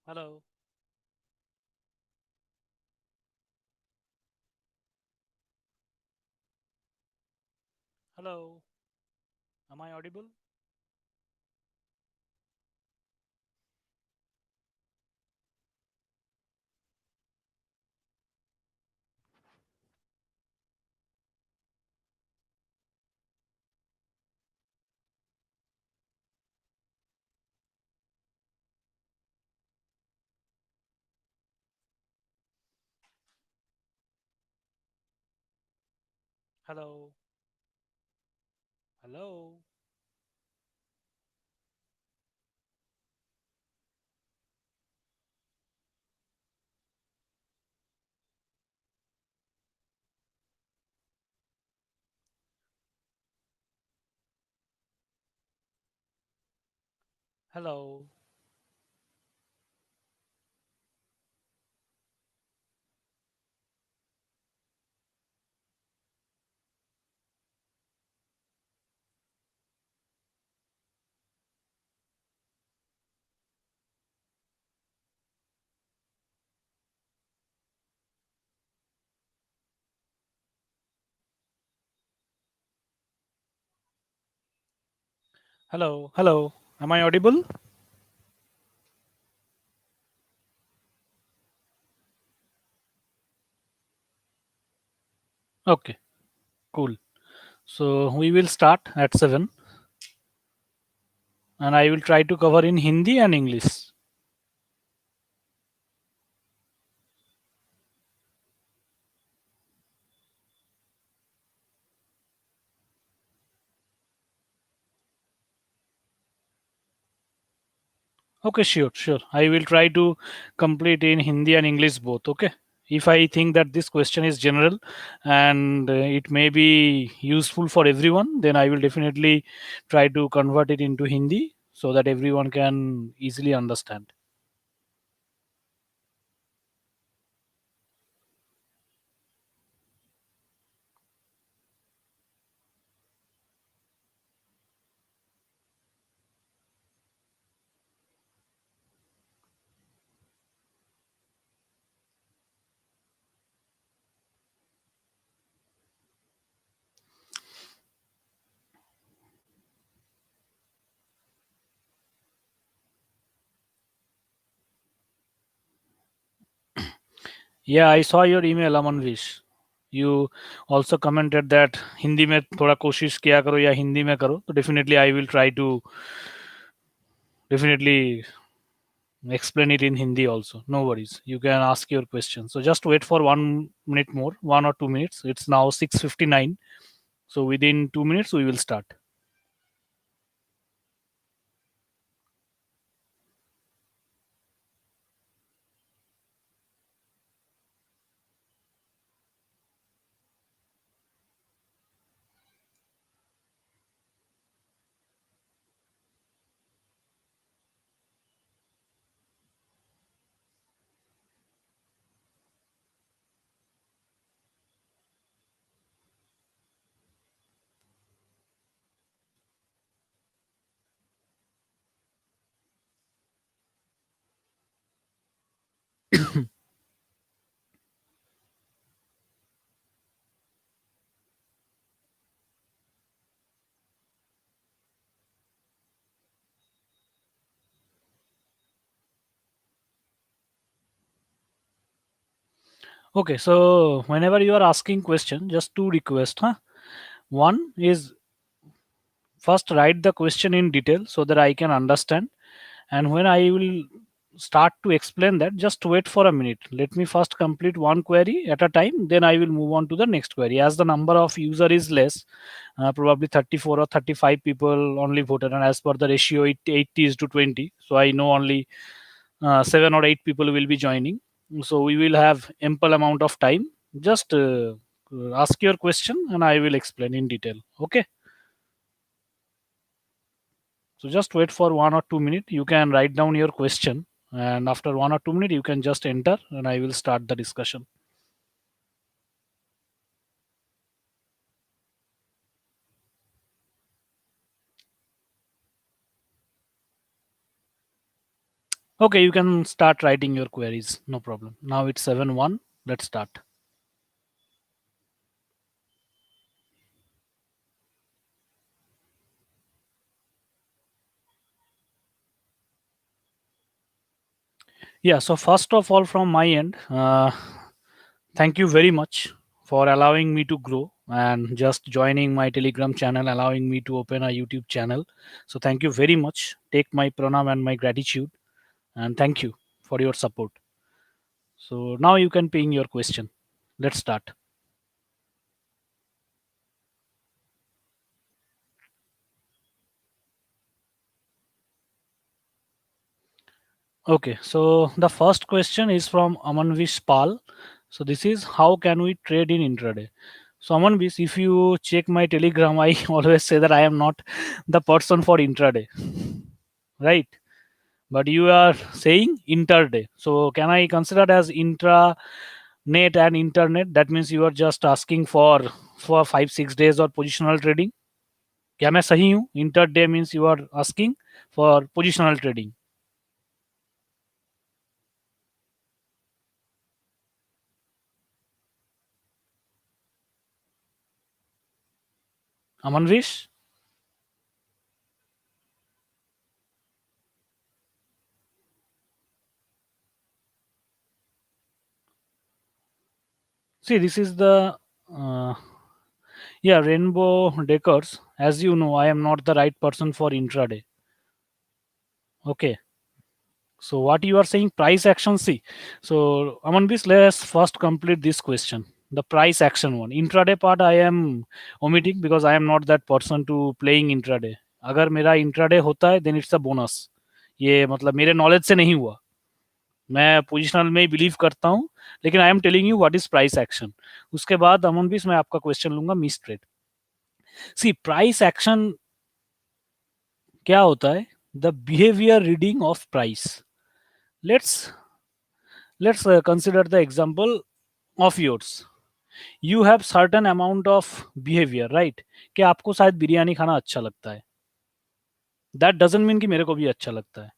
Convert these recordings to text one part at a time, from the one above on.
Hello, hello. Am I audible? Hello, hello, hello, hello, hello. Am I audible? Okay, cool. So we will start at 7 and I will try to cover in Hindi and English. Okay, sure, sure. I will try to complete in Hindi and English both. Okay. If I think that this question is general and it may be useful for everyone, then I will definitely try to convert it into Hindi so that everyone can easily understand. Yeah, I saw your email, Amanvish. You also commented that Hindi में थोड़ा कोशिश किया करो या हिंदी में करो तो definitely I will try to definitely explain it in Hindi also. No worries. You can ask your question. So just wait for 1 minute more, 1 or 2 minutes. It's now 6:59. So within 2 minutes we will start. Okay, so whenever you are asking question, just two requests, huh? One is first write the question in detail so that I can understand, and when I will start to explain that, just wait for a minute. Let me first complete one query at a time, then I will move on to the next query. As the number of user is less, probably 34 or 35 people only voted, and as per the ratio, 80 is to 20. So I know only 7 or 8 people will be joining. So we will have ample amount of time. Just ask your question, and I will explain in detail. Okay. So just wait for 1 or 2 minutes. You can write down your question, and after 1 or 2 minutes, you can just enter, and I will start the discussion. Okay, you can start writing your queries. No problem. Now it's 7:1. Let's start. Yeah, so first of all, from my end, thank you very much for allowing me to grow and just joining my Telegram channel, allowing me to open a YouTube channel. So, thank you very much. Take my pranam and my gratitude, and thank you for your support. So, now you can ping your question. Let's start. Okay, so the first question is from Amanvish Pal. So this is how can we trade in intraday? So Amanvish, if you check my Telegram, I always say that I am not the person for intraday, right? But you are saying interday. So can I consider it as intranet and internet? That means you are just asking for 5 6 days or positional trading. क्या मैं सही हूँ? Interday means you are asking for positional trading. Amanvish? See, this is the yeah, Rainbow Decors. As you know, I am not the right person for intraday. Okay. So what you are saying, price action? See, so Amanbis, let's first complete this question. The price action one. Intraday part I am omitting because I am not that person to playing intraday. अगर मेरा intraday होता है then it's a bonus. ये मतलब मेरे knowledge से नहीं हुआ. मैं पोजिशनल में ही बिलीव करता हूँ, लेकिन आई am telling you what is price action. उसके बाद अमन भी मैं आपका क्वेश्चन लूंगा मिस ट्रेड. सी प्राइस एक्शन क्या होता है? The behaviour reading of price. Let's let's consider the example of yours. You have certain amount of behaviour, right? कि आपको शायद बिरयानी खाना अच्छा लगता है. दैट डजंट मीन कि मेरे को भी अच्छा लगता है.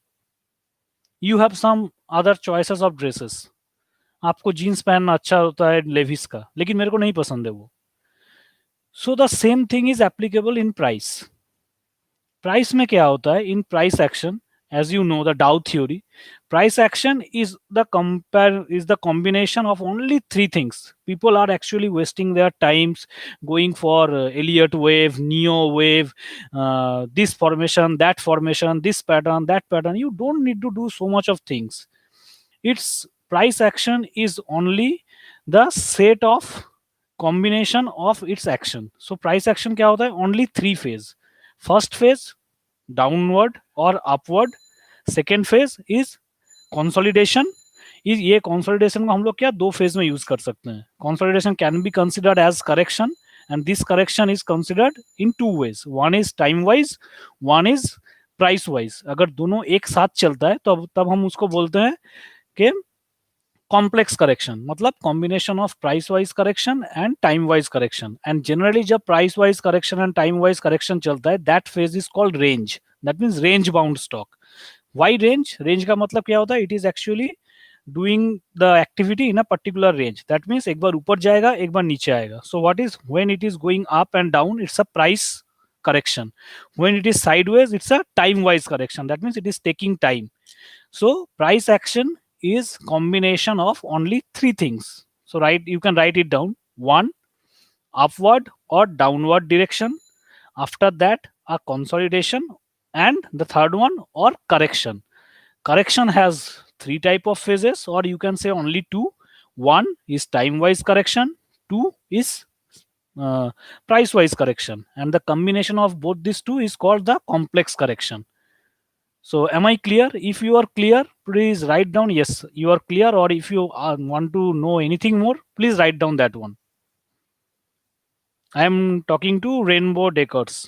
You have some other choices of dresses. आपको जीन्स पहनना अच्छा होता है लेविस का, लेकिन मेरे को नहीं पसंद है वो. So the same thing is applicable in price. Price में क्या होता है? इन price action, as you know the Dow theory, price action is the combination of only three things. People are actually wasting their times going for Elliott wave, Neo wave, this formation, that formation, this pattern, that pattern. You don't need to do so much of things. Its price action is only the set of combination of its action. So price action क्या होता है? Only three phase. First phase downward और upward. Second phase is consolidation. इस ये consolidation को हम लोग क्या दो फेज में यूज कर सकते हैं. Consolidation can be considered as correction, and this correction is considered in two ways. One is time wise, one is price wise. अगर दोनों एक साथ चलता है तो तब हम उसको बोलते हैं कि कॉम्प्लेक्स करेक्शन, मतलब combination of price wise correction and time wise correction. And generally जब price wise correction and time wise correction चलता है, that phase is called range. That means range bound stock. Why range? Range का मतलब क्या होता है? It is actually doing the activity in a particular range. That means एक बार ऊपर जाएगा, एक बार नीचे आएगा. So what is when it is going up and down, it's a price correction. When it is sideways, it's a time wise correction. That means it is taking time. So price action is combination of only three things. So you can write it down. One, upward or downward direction. After that, a consolidation, and the third one, or correction. Correction has three type of phases, or you can say only two. One is time wise correction, two is price wise correction, and the combination of both these two is called the complex correction. So am I clear? If you are clear, please write down yes, you are clear, or if you want to know anything more, please write down that one. I am talking to Rainbow Decors.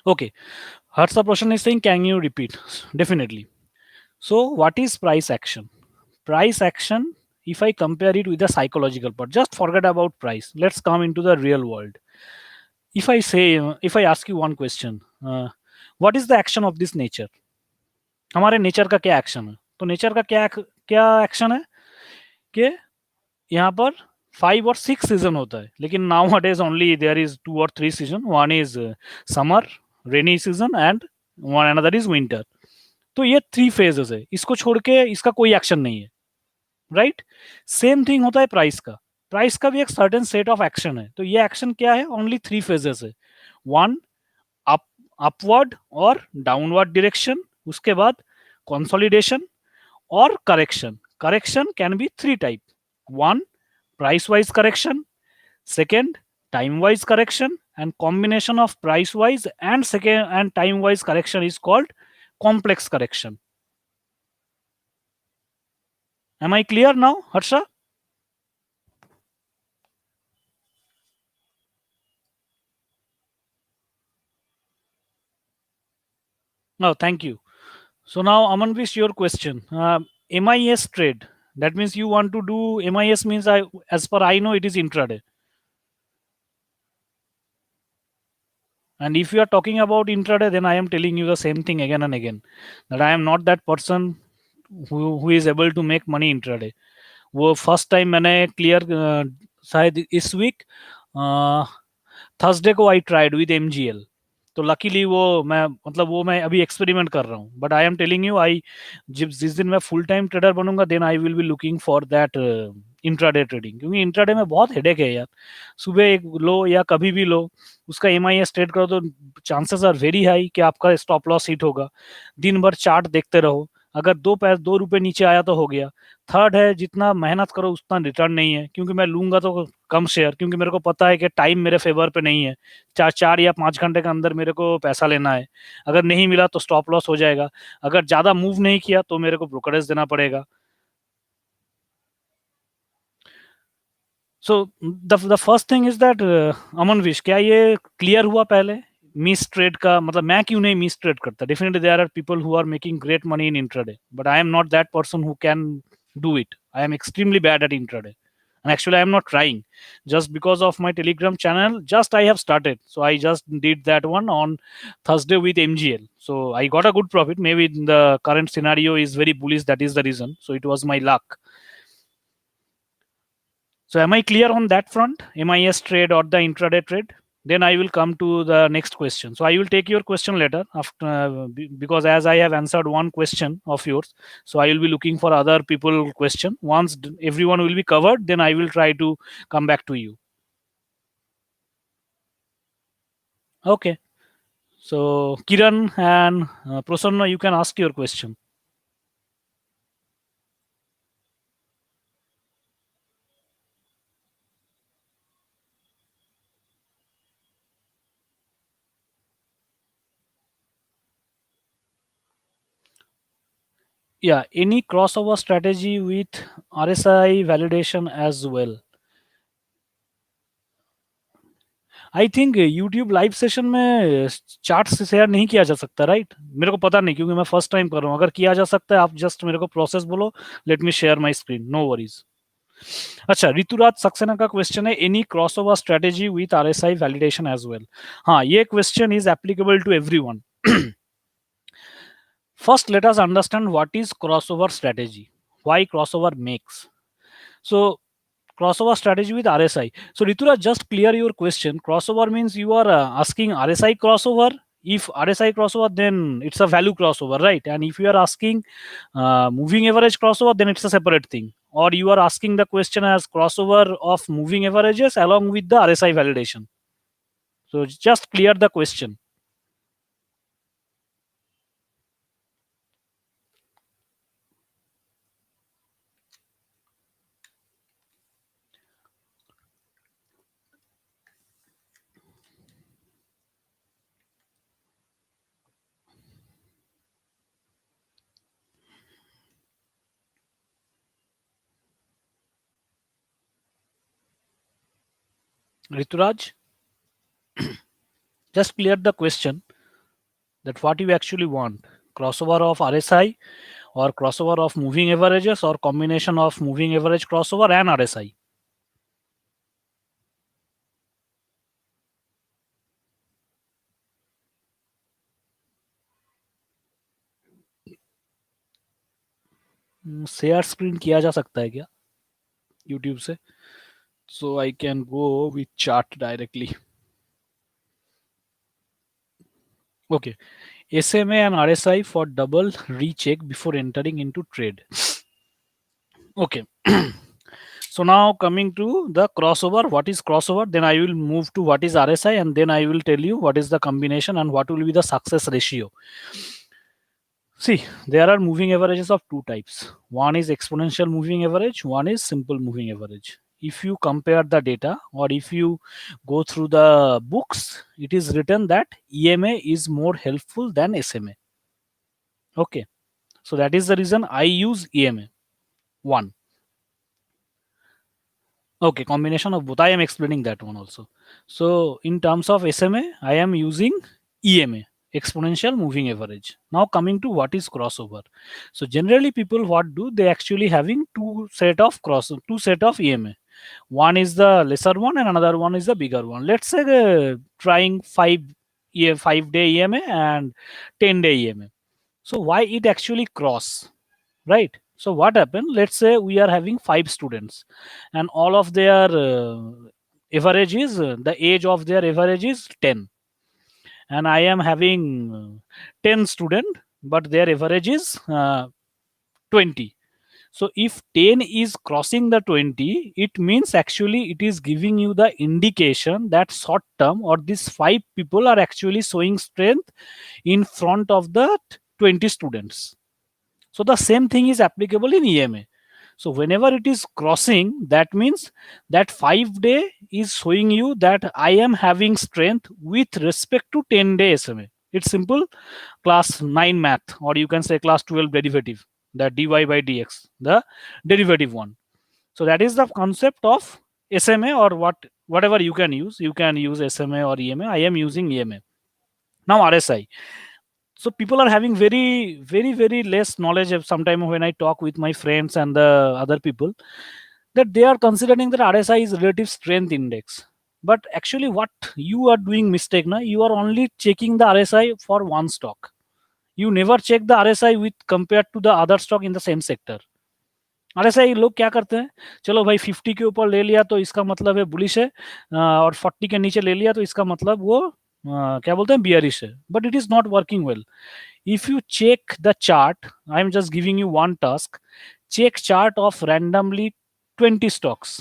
Okay. Harsa Prashan is saying, can you repeat? Definitely. So what is price action? Price action, if I compare it with the psychological part, just forget about price. Let's come into the real world. if I ask you one question, what is the action of this nature? हमारे nature का क्या action है? तो nature का क्या क्या action है कि यहाँ पर 5 और 6 सीजन होता है, लेकिन नाउ अडेज ओनली देयर इज 2 और 3 season. One is summer, rainy season, and one another is winter. तो ये 3 फेजेस है, इसको छोड़ के इसका कोई एक्शन नहीं है, राइट? सेम थिंग होता है प्राइस का. प्राइस का भी एक सर्टेन सेट ऑफ एक्शन है. तो ये एक्शन क्या है? ओनली 3 फेजेस है. वन, अप अपवर्ड और डाउनवर्ड डायरेक्शन. उसके बाद कंसोलिडेशन और correction. Correction can be 3 type. One, price wise correction. Second, time wise correction. And combination of price wise and second and time wise correction is called complex correction. Am I clear now, Harsha? No, thank you. So now Amanvish, your question. MIS trade, that means you want to do MIS, means as per I know it is intraday. And if you are talking about intraday, then I am telling you the same thing again and again, that I am not that person who is able to make money intraday. वो first time मैंने clear शायद इस week Thursday को I tried with MGL. तो luckily वो मैं मतलब वो मैं अभी एक्सपेरिमेंट कर रहा हूँ. But I am telling you, I जिस दिन मैं फुल टाइम ट्रेडर बनूंगा, then I will be looking for that intraday trading. क्योंकि इंट्राडे में बहुत हेडेक है यार. सुबह एक लो या कभी भी लो, उसका एमआईएस ट्रेड करो तो चांसेस आर वेरी हाई कि आपका स्टॉप लॉस हिट होगा. दिन भर चार्ट देखते रहो, अगर 2 रुपए नीचे आया तो हो गया. थर्ड है, जितना मेहनत करो उतना रिटर्न नहीं है. क्योंकि मैं लूंगा तो कम शेयर, क्योंकि मेरे को पता है कि टाइम मेरे फेवर पे नहीं है. 4 या 5 घंटे के अंदर मेरे को पैसा लेना है. अगर नहीं मिला तो स्टॉप लॉस हो जाएगा. अगर ज्यादा मूव नहीं किया तो मेरे को ब्रोकरेज देना पड़ेगा. So the first thing is that, Aman wish, क्या ये क्लियर हुआ पहले मिस ट्रेड का मतलब मैं क्यों नहीं मिस ट्रेड करता? Definitely there are people who are making great money in intraday, but I am not that person who can do it. I am extremely bad at intraday. And actually, I am not trying. Just because of my Telegram channel, just I have started. So I just did that one on Thursday with MGL. So I got a good profit. Maybe the current scenario is very bullish. That is the reason. So it was my luck. So am I clear on that front? MIS trade or the intraday trade? Then I will come to the next question. So I will take your question later after, because as I have answered one question of yours, so I will be looking for other people question. Once everyone will be covered, then I will try to come back to you. Okay. So Kiran and Prasanna, you can ask your question. Yeah, any crossover strategy with RSI validation as well. I think YouTube live session में chart share नहीं किया जा सकता, right? मेरे को पता नहीं, क्योंकि मैं फर्स्ट टाइम कर रहा हूँ. अगर किया जा सकता है, आप जस्ट मेरे को प्रोसेस बोलो. Let me share my screen, no worries. अच्छा, ऋतुराज सक्सेना का क्वेश्चन है, any crossover strategy with RSI validation as well. हाँ, ये question is applicable to everyone. First let us understand what is crossover strategy, why crossover makes. So crossover strategy with RSI. So Ritura, just clear your question. Crossover means you are asking RSI crossover. If RSI crossover, then it's a value crossover, right? And if you are asking moving average crossover, then it's a separate thing. Or you are asking the question as crossover of moving averages along with the RSI validation. So just clear the question. Rituraj, just clear the question that what you actually want. Crossover of RSI or crossover of moving averages or combination of moving average crossover and RSI. Share screen किया जा सकता है क्या YouTube से? So I can go with chart directly. Okay. SMA and RSI for double recheck before entering into trade. Okay. So now coming to the crossover, what is crossover? Then I will move to what is RSI, and then I will tell you what is the combination and what will be the success ratio. See, there are moving averages of two types. One is exponential moving average, one is simple moving average. If you compare the data or if you go through the books, it is written that EMA is more helpful than SMA. Okay. So that is the reason I use EMA. One. Okay, combination of both. I am explaining that one also. So in terms of SMA, I am using EMA, exponential moving average. Now coming to what is crossover. So generally people what do, they actually having two set of EMA. One is the lesser one and another one is the bigger one. Let's say trying 5 day EMA and 10-day EMA. So why it actually cross? Right? So what happened, let's say we are having 5 students and all of their average is the age of their average is 10, and I am having 10 student but their average is 20. So if 10 is crossing the 20, it means actually it is giving you the indication that short term or these 5 people are actually showing strength in front of the 20 students. So the same thing is applicable in EMA. So whenever it is crossing, that means that 5 day is showing you that I am having strength with respect to 10-day SMA. It's simple class 9 math, or you can say class 12 derivative, the dy by dx, the derivative one. So that is the concept of SMA, or whatever you can use. You can use SMA or EMA. I am using EMA. Now RSI. So people are having very less knowledge of sometime when I talk with my friends and the other people, that they are considering that RSI is relative strength index. But actually what you are doing mistake na, you are only checking the RSI for one stock. You never check the RSI with compared to the other stock in the same sector. RSI लोग क्या करते हैं, चलो भाई 50 के ऊपर ले लिया तो इसका मतलब है बुलिश है, और 40 के नीचे ले लिया तो इसका मतलब वो क्या बोलते हैं बियरिश है. But it is not working well. If you check the chart, I am just giving you one task. Check chart of randomly 20 stocks.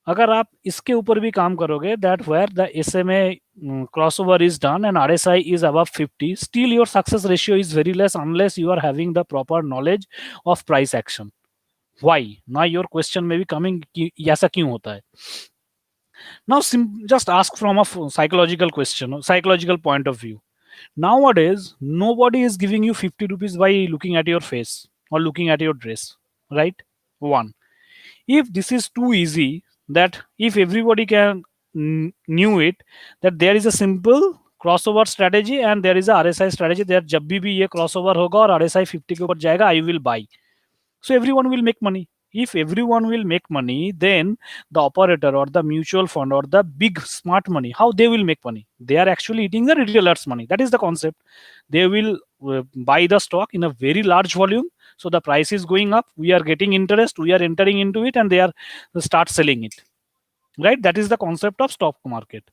अगर आप इसके ऊपर भी काम करोगे, that where the SMA crossover is done and RSI is above 50, still your success ratio is very less unless you are having the proper knowledge of price action. Why? Now your question may be coming कि ऐसा क्यों होता है. Now just ask from a psychological question, psychological point of view. Nowadays nobody is giving you 50 rupees by looking at your face or looking at your dress, right? One, if this is too easy, that if everybody can knew it, that there is a simple crossover strategy and there is a RSI strategy, that जब भी ये crossover होगा और RSI 50 के ऊपर जाएगा, I will buy. So everyone will make money. If everyone will make money, then the operator or the mutual fund or the big smart money, how they will make money? They are actually eating the retailers' money. That is the concept. They will buy the stock in a very large volume. So the price is going up. We are getting interest. We are entering into it, and they are start selling it. Right? That is the concept of stock market.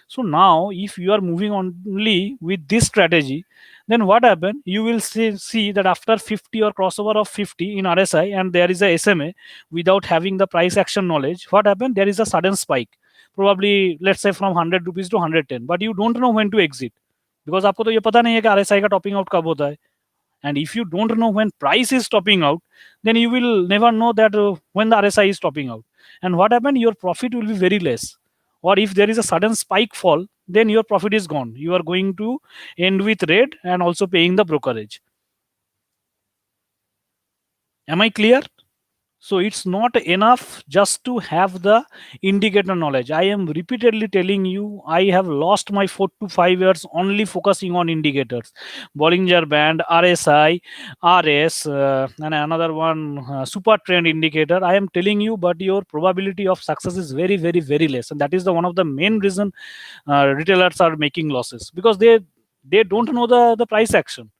So now if you are moving only with this strategy, then what happen, you will see that after 50 or crossover of 50 in RSI and there is a SMA, without having the price action knowledge, what happen, there is a sudden spike, probably let's say from 100 rupees to 110, but you don't know when to exit, because आपको तो ये पता नहीं है कि RSI का topping out कब होता है. And if you don't know when price is topping out, then you will never know that when the RSI is topping out. And what happened, your profit will be very less. Or if there is a sudden spike fall, then your profit is gone. You are going to end with red and also paying the brokerage. Am I clear? So it's not enough just to have the indicator knowledge. I am repeatedly telling you, I have lost my 4 to 5 years only focusing on indicators. Bollinger Band, RSI, RS, and another one, super trend indicator. I am telling you, but your probability of success is very less. And that is the one of the main reason retailers are making losses, because they don't know the price action.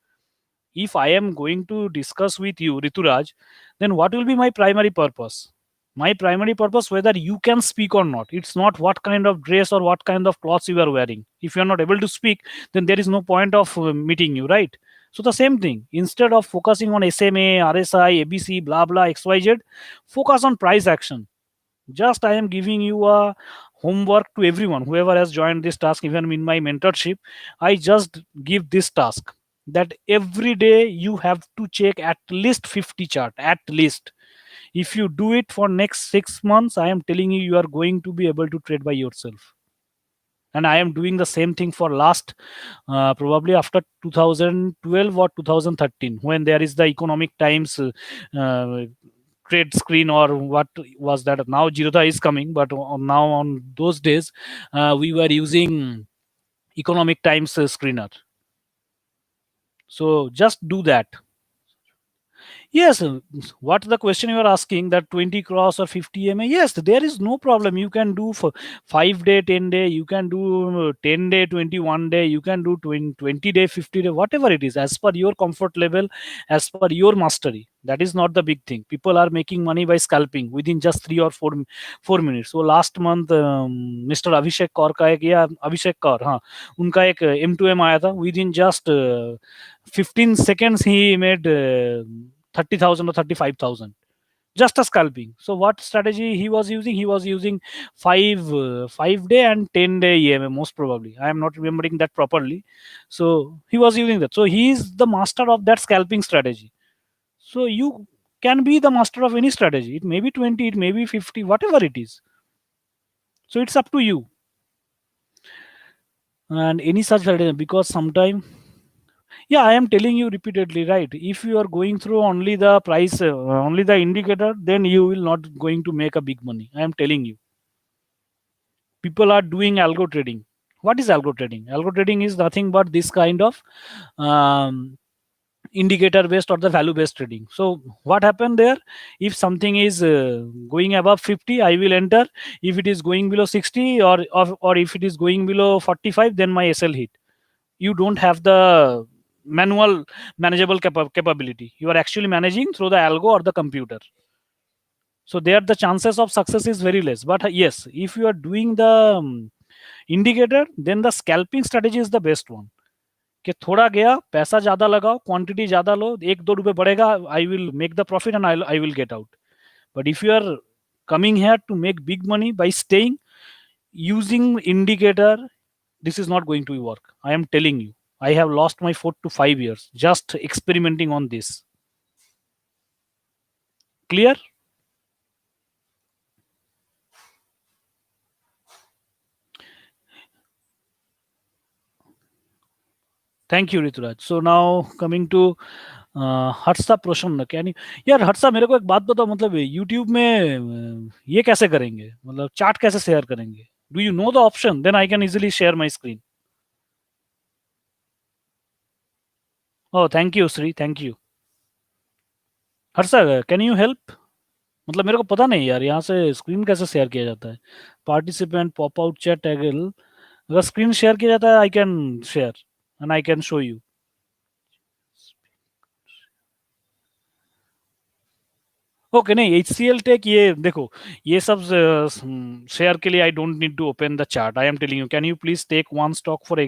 if I am going to discuss with you, Rituraj, then what will be my primary purpose? My primary purpose, whether you can speak or not. It's not what kind of dress or what kind of clothes you are wearing. If you are not able to speak, then there is no point of meeting you, right? So the same thing. Instead of focusing on SMA, RSI, ABC, blah blah, XYZ, focus on price action. Just I am giving you a homework to everyone whoever has joined this task. Even in my mentorship, I just give this task that every day you have to check at least 50 chart, at least. If you do it for next 6 months, I am telling you, you are going to be able to trade by yourself. And I am doing the same thing for last probably after 2012 or 2013, when there is the economic times uh, trade screen, or what was that. Now Jirodha is coming, but now on those days we were using economic times screener. So just do that. Yes, what the question you are asking, that 20 cross or 50 MA, yes, there is no problem. You can do for 5 day, 10 day, you can do 10 day, 21 day, you can do 20 day, 50 day, whatever it is, as per your comfort level, as per your mastery. That is not the big thing. People are making money by scalping within just 3 or 4 minutes. So last month Mr. Abhishek Kaur का एक, या अभिषेक कौर, हाँ, उनका एक M2M आया था. Within just 15 seconds he made 30,000 or 35,000, just a scalping. So what strategy he was using? He was using 5 day and 10 day EMA, most probably. I am not remembering that properly. So he was using that. So he is the master of that scalping strategy. So you can be the master of any strategy. It may be 20, it may be 50, whatever it is. So it's up to you. And any such strategy, because sometime, yeah, I am telling you repeatedly, right? If you are going through only the price, only the indicator, then you will not going to make a big money. I am telling you. People are doing algo trading. What is algo trading? Algo trading is nothing but this kind of um, indicator based or the value based trading. So what happened there? If something is going above 50, I will enter. If it is going below 60, or if it is going below 45, then my SL hit. You don't have the manual manageable capability. You are actually managing through the algo or the computer. So there the chances of success is very less. But yes, if you are doing the indicator, then the scalping strategy is the best one. कि थोड़ा गया, पैसा ज्यादा लगाओ, quantity ज्यादा लो, 1-2 रुपए बढ़ेगा, I will make the profit and I will get out. But if you are coming here to make big money by staying using indicator, this is not going to work. I am telling you. I have lost my 4 to 5 years just experimenting on this. Clear? Thank you, Rituraj. So now coming to Harsha प्रसन्न, क्या नहीं यार. हर्षा, मेरे को एक बात बताओ, मतलब यूट्यूब में ये कैसे करेंगे, मतलब चार्ट कैसे शेयर करेंगे? Do you know the option? Then I can easily share my screen. Oh, thank you Shri, thank you. Harsha, can you help? मतलब मेरे को पता नहीं यार, यहाँ से स्क्रीन कैसे शेयर किया जाता है. Participant, pop out, chat, toggle. अगर स्क्रीन शेयर किया जाता है, I can share and I can show you. Okay, नहीं, HCL टेक, ये देखो, ये सब शेयर के लिए I don't need to open the chart. I am telling you, can you please take one stock for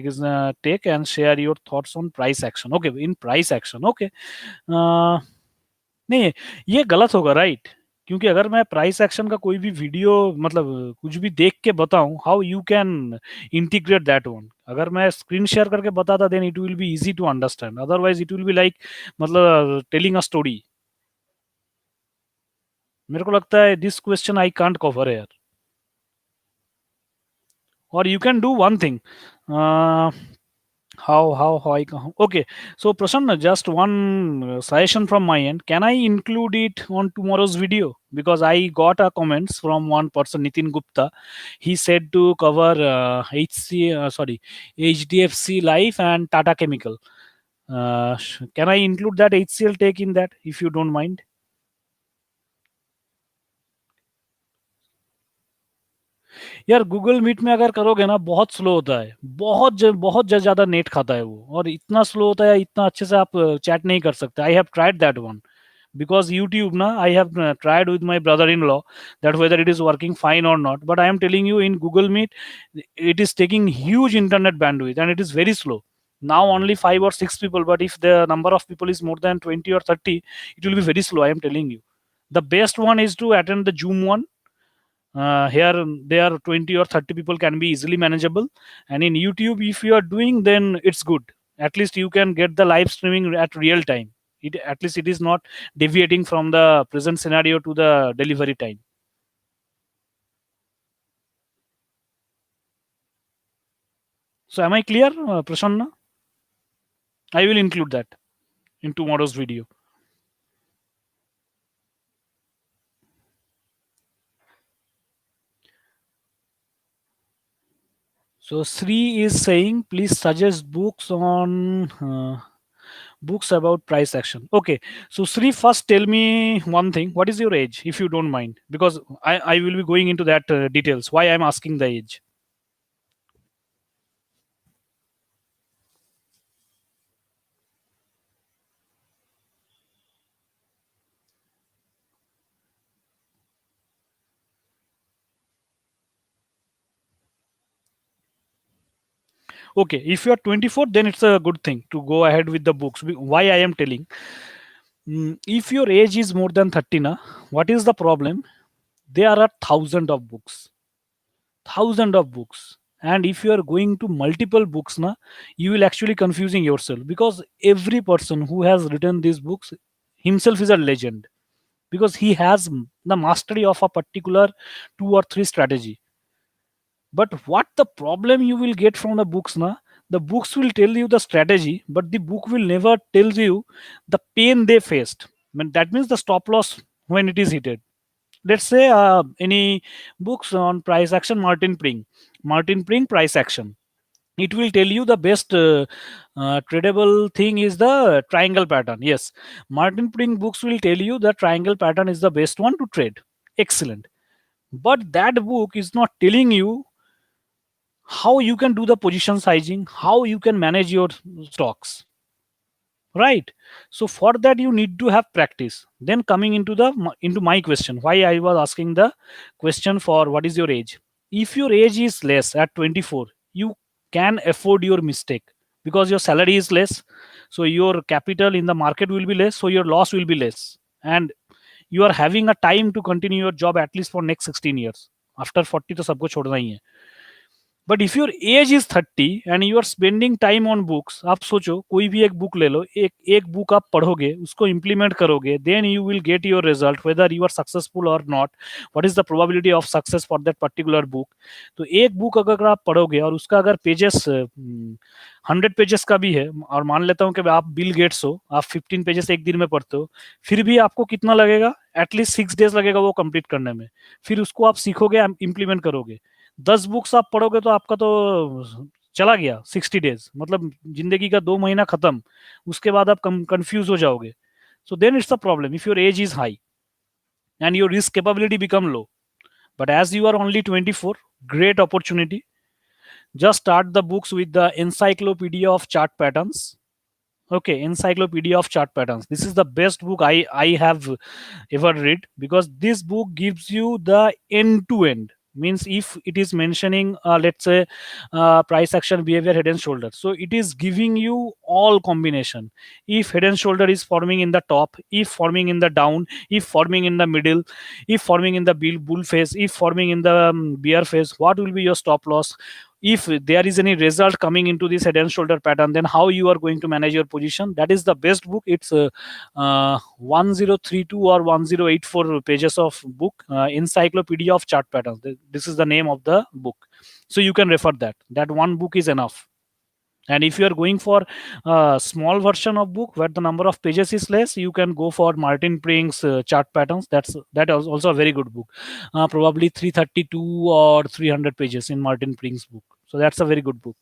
tech and share your thoughts on price action. Okay, in price action. Okay, नहीं, ये गलत होगा, right? क्योंकि अगर मैं price action का कोई भी वीडियो, मतलब कुछ भी देख के बताऊं, how you can integrate that one. अगर मैं स्क्रीन शेयर करके बताता, then it will be easy to understand. Otherwise it will be like, मतलब टेलिंग अ स्टोरी. मेरे को लगता है this question I can't cover यार. और you can do one thing. How I can, okay. So Prasanna, just one suggestion from my end. Can I include it on tomorrow's video? Because I got a comments from one person, Nitin Gupta. He said to cover HDFC Life and Tata Chemical. Can I include that HCL take in that, if you don't mind? यार Google meet में अगर करोगे ना बहुत slow होता है, बहुत ज्यादा नेट खाता है वो, और इतना स्लो होता है, इतना अच्छे से आप चैट नहीं कर सकते. I have tried that one. Because YouTube na, I have tried with my brother-in-law that whether it is working fine or not, but I am telling you in Google Meet it is taking huge internet bandwidth and it is very slow. Now only 5 or 6 people, but if the number of people is more than 20 or 30, it will be very slow, I am telling you. The best one is to attend the Zoom one. Here there are 20 or 30 people can be easily manageable, and in YouTube if you are doing, then it's good. At least you can get the live streaming at real time. At least it is not deviating from the present scenario to the delivery time. So am I clear, Prasanna? I will include that in tomorrow's video. So Sri is saying, please suggest books about price action. Okay, so Sri, first tell me one thing. What is your age, if you don't mind? Because I will be going into that details. Why I'm asking the age? Okay, if you are 24, then it's a good thing to go ahead with the books. Why I am telling? If your age is more than 30, na, what is the problem? There are thousand of books, thousand of books. And if you are going to multiple books, na, you will actually confusing yourself, because every person who has written these books himself is a legend, because he has the mastery of a particular 2 or 3 strategy. But what the problem you will get from the books, na, the books will tell you the strategy, but the book will never tell you the pain they faced. I mean, that means the stop loss when it is hit. Let's say any books on price action, Martin Pring price action, it will tell you the best tradable thing is the triangle pattern. Yes, Martin Pring books will tell you the triangle pattern is the best one to trade. Excellent. But that book is not telling you how you can do the position sizing, how you can manage your stocks, right? So for that you need to have practice. Then coming into my question, why I was asking the question for what is your age. If your age is less at 24, you can afford your mistake, because your salary is less, so your capital in the market will be less, so your loss will be less, and you are having a time to continue your job at least for next 16 years. After 40 तो सबको छोड़ना ही है. But if your age is 30 and you are spending time on books, आप सोचो कोई भी एक बुक ले लो, एक एक बुक आप पढ़ोगे, उसको इंप्लीमेंट करोगे, then you will get your result whether you are successful और not. What is the probability of success for that particular book. तो एक बुक अगर आप पढ़ोगे और उसका अगर पेजेस 100 पेजेस का भी है, और मान लेता हूँ कि आप बिल गेट्स हो, आप 15 पेजेस एक दिन में पढ़ते हो, फिर भी आपको कितना लगेगा? एटलीस्ट 6 डेज लगेगा वो कंप्लीट करने में. फिर उसको आप सीखोगे, इंप्लीमेंट करोगे. 10 बुक्स आप पढ़ोगे तो आपका तो चला गया 60 डेज, मतलब जिंदगी का 2 महीना खत्म. उसके बाद आप कंफ्यूज हो जाओगे. So then it's a problem if your age is high and your risk capability become low. But as you are only 24, great opportunity. Just start the books with the encyclopedia of chart patterns. Okay, encyclopedia of chart patterns, this is the best book I have ever read, because this book gives you the end to end. Means if it is mentioning let's say price action behavior head and shoulder, so it is giving you all combination. If head and shoulder is forming in the top, if forming in the down, if forming in the middle, if forming in the bull phase, if forming in the bear phase, what will be your stop loss? If there is any result coming into this head and shoulder pattern, then how you are going to manage your position. That is the best book. It's 1032 or 1084 pages of book, encyclopedia of chart patterns. This is the name of the book, so you can refer that one book is enough. And if you are going for a small version of book where the number of pages is less, you can go for Martin Pring's chart patterns. That is also a very good book. Probably 332 or 300 pages in Martin Pring's book. So that's a very good book.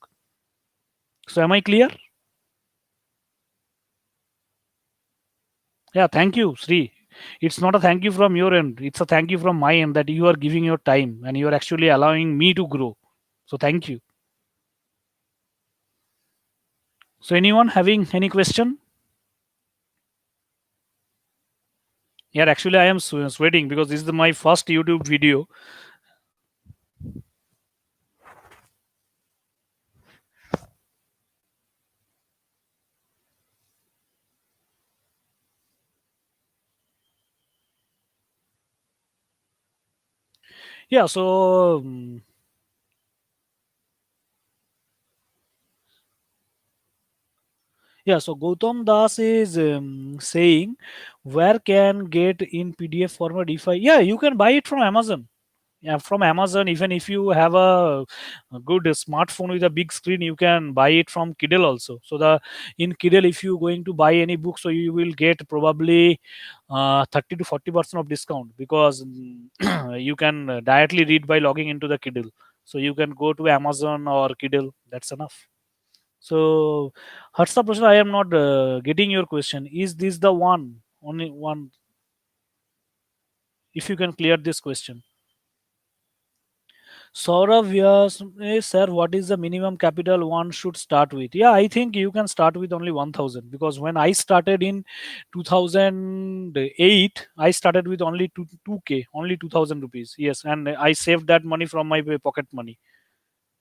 So am I clear? Yeah, thank you, Sri. It's not a thank you from your end. It's a thank you from my end that you are giving your time and you are actually allowing me to grow. So thank you. So anyone having any question? Yeah, actually I am sweating because this is my first YouTube video. Yeah, so yeah, so Gautam Das is saying where can get in PDF format if I, yeah, you can buy it from Amazon. Yeah, from Amazon. Even if you have a good smartphone with a big screen, you can buy it from Kindle also. So the in Kindle, if you going to buy any book, so you will get probably 30 to 40% of discount, because you can directly read by logging into the Kindle. So you can go to Amazon or Kindle. That's enough. So, Harshita Prashad, I am not getting your question. Is this the one? Only one? If you can clear this question. Saurav, yes, sir, what is the minimum capital one should start with? Yeah, I think you can start with only 1000, because when I started in 2008, I started with only 2K, only 2000 rupees. Yes, and I saved that money from my pocket money.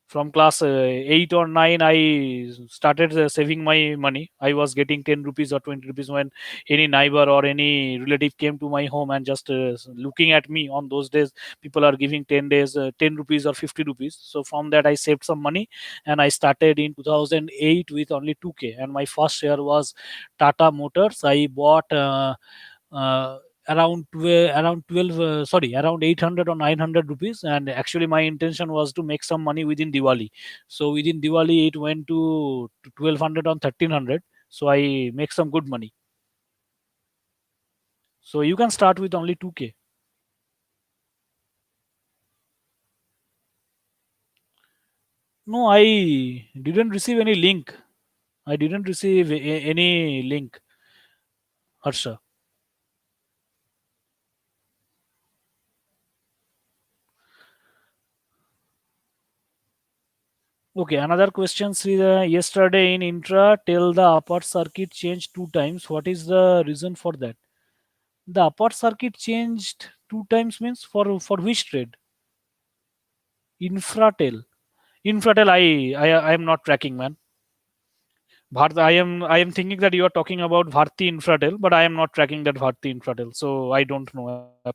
From class 8 or 9, I started saving my money. I was getting 10 rupees or 20 rupees when any neighbor or any relative came to my home and just looking at me. On those days, people are giving 10 days 10 rupees or 50 rupees. So from that, I saved some money, and I started in 2008 with only 2K, and my first share was Tata Motors. I bought uh, around 800 or 900 rupees, and actually my intention was to make some money within Diwali. So within Diwali it went to 1200 or 1300, so I make some good money. So you can start with only 2K. No, I didn't receive any link. I didn't receive any link, Harsha. Okay, another question is yesterday in intra till the upper circuit changed two times. What is the reason for that? The upper circuit changed two times means for which trade? Infratel. Infratel. I am not tracking, man. I am thinking that you are talking about Bharti Infratel, but I am not tracking that Bharti Infratel, so I don't know that.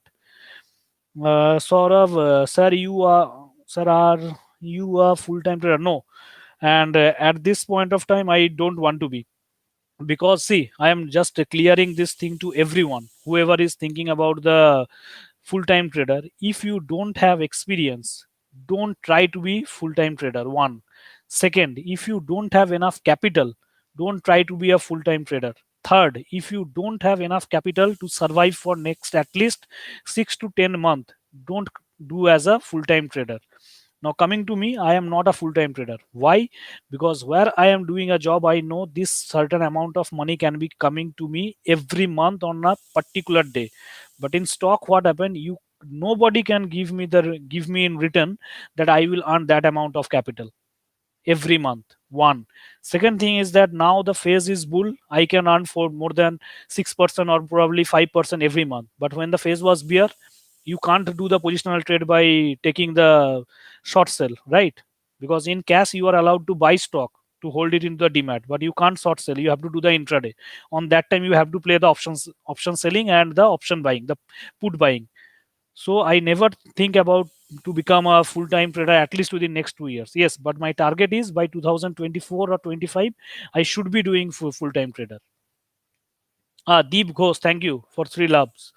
Saurav, sir, are you a full time trader? No, and at this point of time, I don't want to be, because see, I am just clearing this thing to everyone, whoever is thinking about the full-time trader. If you don't have experience, don't try to be full-time trader. One. Second, if you don't have enough capital, don't try to be a full-time trader. Third, if you don't have enough capital to survive for next at least 6 to 10 months, don't do as a full-time trader. Now coming to me, I am not a full-time trader. Why? Because where I am doing a job, I know this certain amount of money can be coming to me every month on a particular day. But in stock, what happened? You Nobody can give me in return that I will earn that amount of capital every month. One. Second thing is that now the phase is bull, I can earn for more than 6% or probably 5% every month. But when the phase was bear, you can't do the positional trade by taking the short sell, right? Because in cash you are allowed to buy stock to hold it into the demat, but you can't short sell. You have to do the intraday. On that time, you have to play the option selling and the option buying, the put buying. So I never think about to become a full-time trader at least within next 2 years. Yes, but my target is by 2024 or 25, I should be doing full-time trader. Deep Ghosh, thank you for three loves.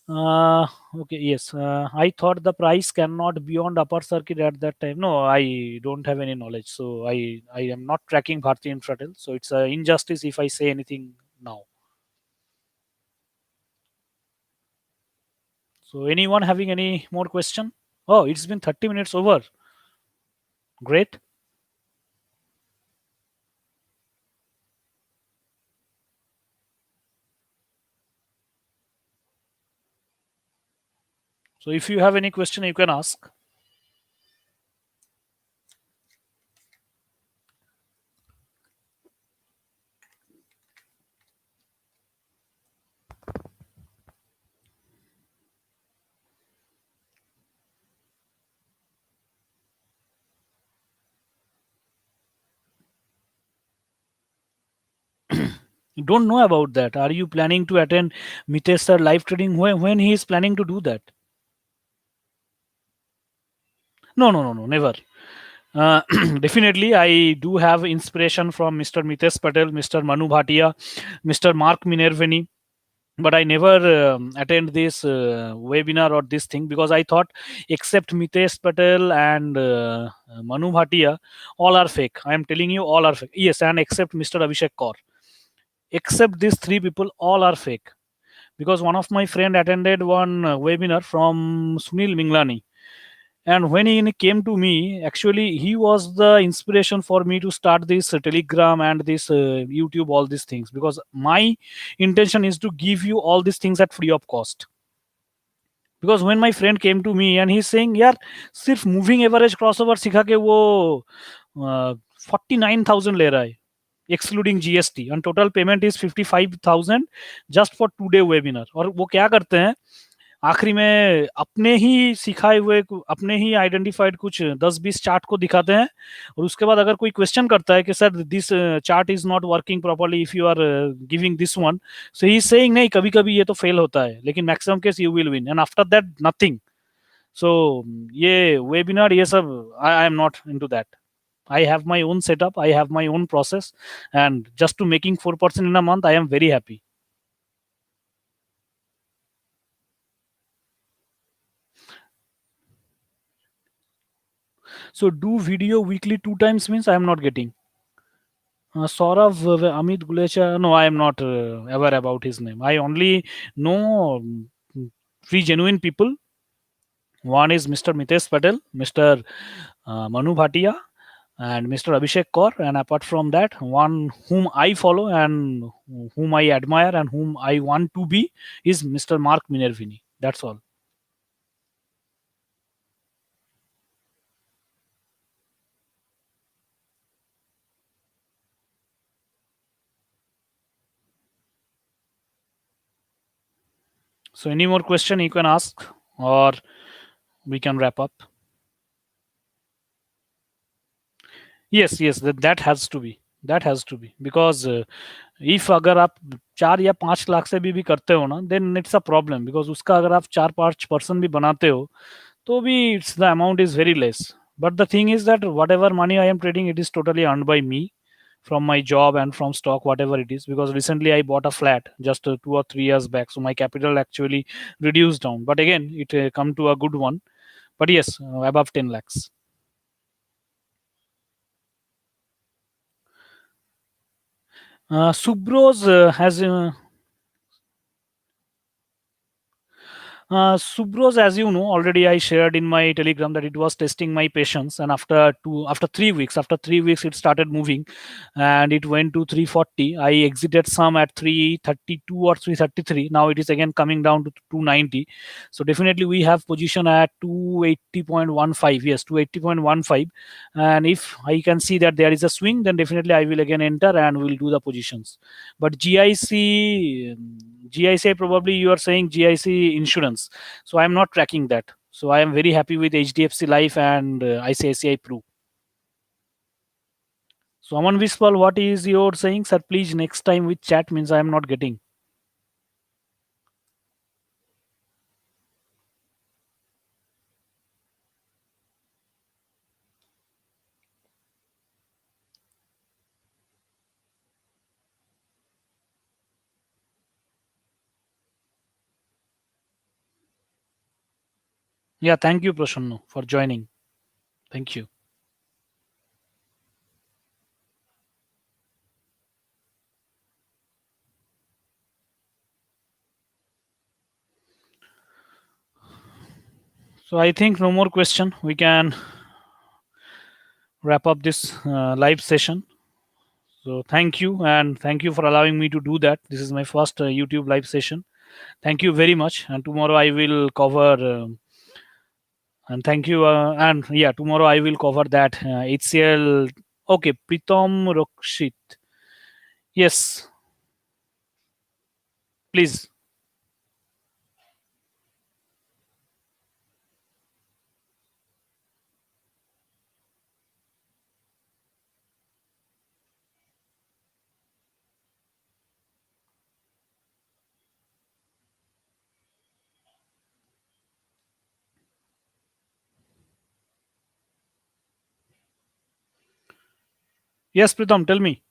Uh, okay, yes. I thought the price cannot beyond upper circuit at that time. No, I don't have any knowledge, so I am not tracking Bharti Infratel. So it's a injustice if I say anything now. So anyone having any more question? Oh, it's been 30 minutes over. Great. So if you have any question, you can ask. You don't know about that. Are you planning to attend Mitesh sir live trading when he is planning to do that? No, no, no, no, never. Uh, Definitely, I do have inspiration from Mr. Mitesh Patel, Mr. Manu Bhatia, Mr. Mark Minervini, but I never attend this webinar or this thing because I thought except Mitesh Patel and Manu Bhatia, all are fake. I am telling you, all are fake. Yes, and except Mr. Abhishek Kaur, except these three people, all are fake. Because one of my friend attended one webinar from Sunil Minglani, and when he came to me, actually he was the inspiration for me to start this Telegram and this YouTube, all these things, because my intention is to give you all these things at free of cost. Because when my friend came to me and he's saying यार सिर्फ moving average crossover सिखा के वो 49,000 ले रहा है excluding GST and total payment is 55,000 just for 2 day webinar. और वो क्या करते हैं, आखिरी में अपने ही सिखाए हुए अपने ही आइडेंटिफाइड कुछ 10-20 चार्ट को दिखाते हैं, और उसके बाद अगर कोई क्वेश्चन करता है कि sir this chart is not working properly if you are giving this one, so he saying नहीं कभी कभी ये तो फेल होता है लेकिन maximum case you will win, and after that nothing. So ये वेबिनार ये सब I am not into that. I have my own setup, I have my own process, and just to making 4% in a month, I am very happy. So do video weekly 2 times means I am not getting. Saurav Amit Gulecha, no, I am not aware about his name. I only know three genuine people. One is Mr. Mitesh Patel, Mr. Manu Bhatia, and Mr. Abhishek Kaur. And apart from that, one whom I follow and whom I admire and whom I want to be is Mr. Mark Minervini. That's all. So, any more question you can ask, or we can wrap up. Yes, that has to be. That has to be because if अगर आप 4 या 5 लाख से भी करते हो ना, then it's a problem because उसका अगर आप 4-5% भी बनाते हो तो भी it's the amount is very less. But the thing is that whatever money I am trading, it is totally earned by me from my job and from stock, whatever it is. Because recently I bought a flat just 2 or 3 years back, so my capital actually reduced down. But again, it come to a good one. But yes, above 10 lakhs. Subros has Subros, as you know, already I shared in my Telegram that it was testing my patience, and after 3 weeks, it started moving, and it went to 340. I exited some at 332 or 333. Now it is again coming down to 290. So definitely we have position at 280.15. Yes, 280.15. And if I can see that there is a swing, then definitely I will again enter and will do the positions. But GIC probably you are saying GIC insurance. So I am not tracking that. So I am very happy with HDFC Life and ICICI Pru. So Aman Vispal, what is your saying, sir? Please next time with chat means I am not getting. Yeah, thank you, Prasanna, for joining. Thank you. So I think no more question. We can wrap up this live session. So thank you, and thank you for allowing me to do that. This is my first YouTube live session. Thank you very much. And tomorrow I will cover And thank you. And yeah, tomorrow I will cover that HCL. Okay, Pritam Rokshit. Yes, please. Yes, Pritam, tell me.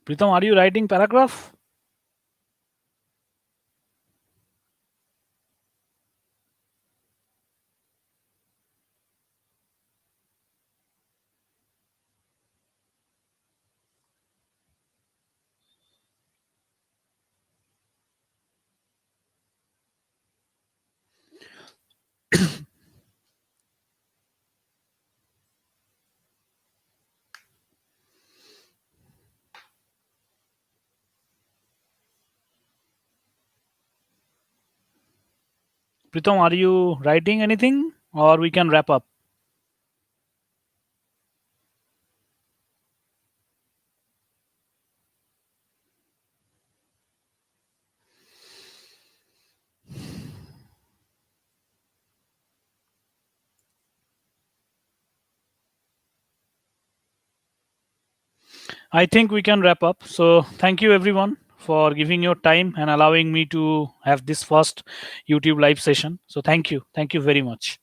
Pritam, are you writing paragraph? Pritam, are you writing anything or we can wrap up? I think we can wrap up. So thank you everyone for giving your time and allowing me to have this first YouTube live session. So thank you. Thank you very much.